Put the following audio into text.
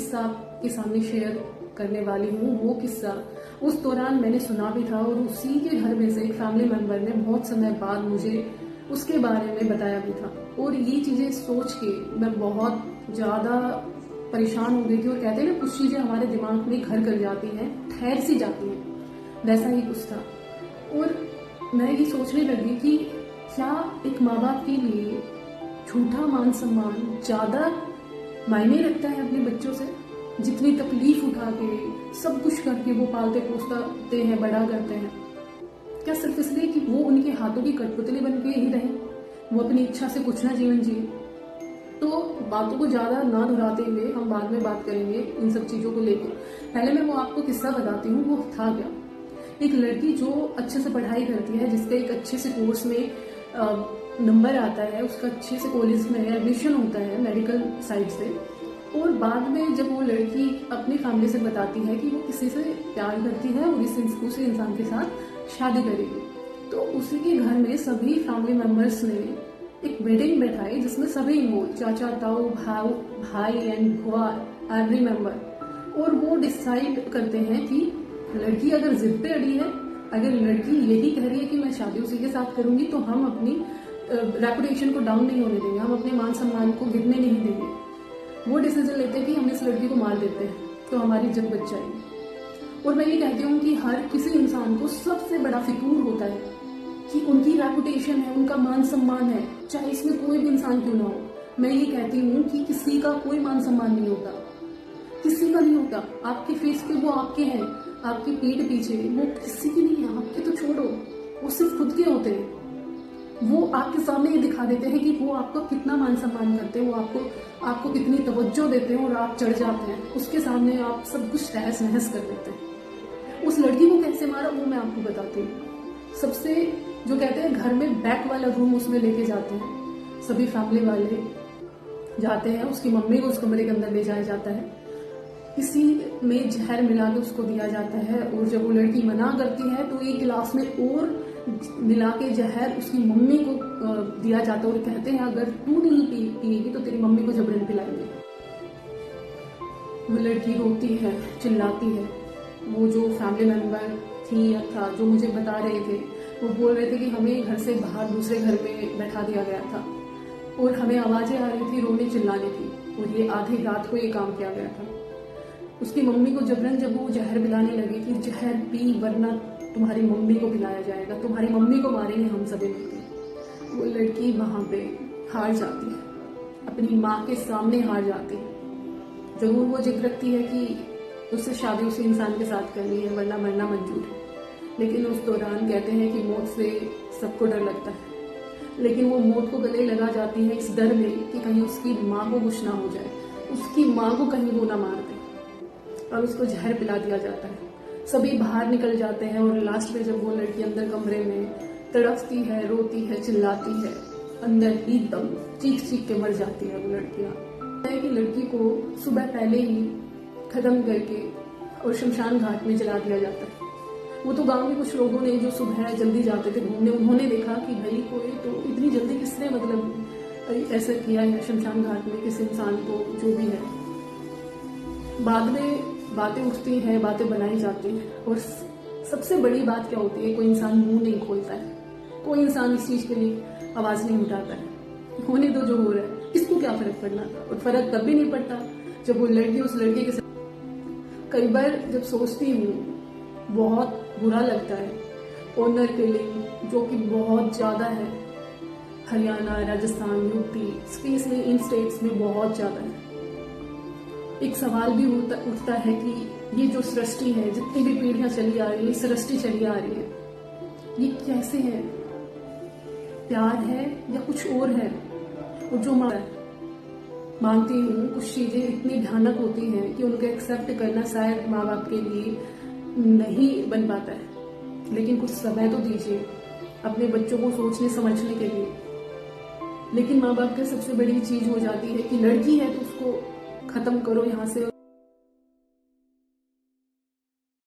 किस्सा आपके सामने शेयर करने वाली हूँ। वो किस्सा उस दौरान मैंने सुना भी था और उसी के घर में से एक फैमिली मेंबर ने बहुत समय बाद मुझे उसके बारे में बताया भी था। और ये चीजें सोच के मैं बहुत ज्यादा परेशान हो गई थी। और कहते हैं ना, कुछ चीजें हमारे दिमाग में घर कर जाती हैं, ठहर सी जाती हैं, वैसा ही कुछ था। और मैं ये सोचने लगी कि क्या एक माँ बाप के लिए झूठा मान सम्मान ज्यादा मायने रखता है अपने बच्चों से? जितनी तकलीफ उठा के सब कुछ करके वो पालते पोसते हैं, बड़ा करते हैं, क्या सिर्फ इसलिए कि वो उनके हाथों की कठपुतली बन के ही रहे, वो अपनी इच्छा से कुछ ना जीवन जिए? तो बातों को ज्यादा ना दोहराते हुए हम बाद में बात करेंगे इन सब चीजों को लेकर। पहले मैं वो आपको किस्सा बताती हूँ। वो था क्या, एक लड़की जो अच्छे से पढ़ाई करती है, जिसका एक अच्छे से कोर्स में नंबर आता है, उसका अच्छे से कॉलेज में एडमिशन होता है मेडिकल साइड से, और बाद में जब वो लड़की अपनी फैमिली से बताती है कि वो किसी से प्यार करती है और उसी इंसान के साथ शादी करेगी, तो उसी के घर में सभी फैमिली मेंबर्स ने एक मीटिंग बैठाई जिसमें सभी इन्वॉल्व, चाचा ताऊ भाई एंड बुआ, एवरी मेंबर, और वो डिसाइड करते हैं कि लड़की अगर जिद पे अड़ी है, अगर लड़की यही कह रही है कि मैं शादी उसी के साथ करूंगी, तो हम अपनी रेपुटेशन को डाउन नहीं होने देंगे, हम अपने मान सम्मान को गिरने नहीं देंगे। वो डिसीजन लेते हैं कि हम इस लड़की को मार देते हैं तो हमारी इज्जत बच जाएगी। और मैं ये कहती हूँ कि हर किसी इंसान को सबसे बड़ा फितूर होता है कि उनकी रेपुटेशन है, उनका मान सम्मान है, चाहे इसमें कोई भी इंसान क्यों ना हो। मैं ये कहती हूँ कि किसी का कोई मान सम्मान नहीं होता, किसी का नहीं होता। आपके फेस पे वो आपके हैं, आपकी पीठ पीछे वो किसी की नहीं है। आपके तो छोड़ो, वो सिर्फ खुद के होते हैं। वो आपके सामने ये दिखा देते हैं कि वो आपका कितना मान सम्मान करते हैं, वो आपको कितनी तवज्जो देते हैं, और आप चढ़ जाते हैं उसके सामने, आप सब कुछ तहस नहस कर देते हैं। उस लड़की को कैसे मारा वो मैं आपको बताती हूँ। सबसे जो कहते हैं घर में बैक वाला रूम, उसमें लेके जाते हैं, सभी फैमिली वाले जाते हैं, उसकी मम्मी को उस कमरे के अंदर ले जाया जाता है, इसी में जहर मिला के उसको दिया जाता है। और जब वो लड़की मना करती है तो एक गिलास में और मिला के जहर उसकी मम्मी को दिया जाता है, और कहते हैं अगर तू नहीं पिएगी तो तेरी मम्मी को जबरन पिलाएंगे। वो लड़की रोती है, चिल्लाती है। वो जो फैमिली मेंबर थी या था जो मुझे बता रहे थे, वो बोल रहे थे कि हमें घर से बाहर दूसरे घर में बैठा दिया गया था और हमें आवाजें आ रही थी रोने चिल्लाने की, और ये आधी रात को ये काम किया गया था। उसकी मम्मी को जबरन जब वो जहर पिलाने लगी कि जहर पी वरना तुम्हारी मम्मी को पिलाया जाएगा, तुम्हारी मम्मी को मारेंगे हम सभी मिलकर, वो लड़की वहां पे हार जाती है, अपनी माँ के सामने हार जाती है। जरूर वो जिद रखती है कि उससे शादी उसी इंसान के साथ करनी है वरना मरना मंजूर है, लेकिन उस दौरान कहते हैं कि मौत से सबको डर लगता है, लेकिन वो मौत को गले लगा जाती है इस डर में कि कहीं उसकी माँ को कुछ ना हो जाए, उसकी माँ को कहीं वो ना मार दे, और उसको जहर पिला दिया जाता है। सभी बाहर निकल जाते हैं और लास्ट में जब वो लड़की अंदर कमरे में तड़पती है, रोती है, चिल्लाती है, अंदर एकदम चीख चीख के मर जाती है वो लड़कियां। है कि लड़की को सुबह पहले ही खत्म करके और शमशान घाट में जला दिया जाता है। वो तो गांव के कुछ लोगों ने जो सुबह जल्दी जाते थे घूमने, उन्होंने देखा कि भाई कोई तो इतनी जल्दी किसने मतलब ऐसा किया है शमशान घाट में किस इंसान को, जो भी है। बाद में बातें उठती हैं, बातें बनाई जाती हैं, और सबसे बड़ी बात क्या होती है, कोई इंसान मुंह नहीं खोलता है, कोई इंसान इस चीज के लिए आवाज नहीं उठाता है। होने दो जो हो रहा है, किसको क्या फर्क पड़ना था। और फर्क तब भी नहीं पड़ता जब वो लड़की उस लड़के के साथ। कई बार जब सोचती हूँ बहुत बुरा लगता है। ऑनर किलिंग जो कि बहुत ज्यादा है, Haryana, Rajasthan, UP, specially in states में बहुत ज्यादा है। एक सवाल भी उठता है कि ये जो सृष्टि है, जितनी भी पीढ़ियां चली आ रही है, सृष्टि चली आ रही है, ये कैसे है? प्यार है या कुछ और है? और जो मानती हूँ कुछ चीजें इतनी भयानक होती हैं कि उनको एक्सेप्ट करना शायद माँ बाप के लिए नहीं बन पाता है, लेकिन कुछ समय तो दीजिए अपने बच्चों को सोचने समझने के लिए। लेकिन माँ बाप की सबसे बड़ी चीज हो जाती है कि लड़की है तो उसको खत्म करो यहाँ से।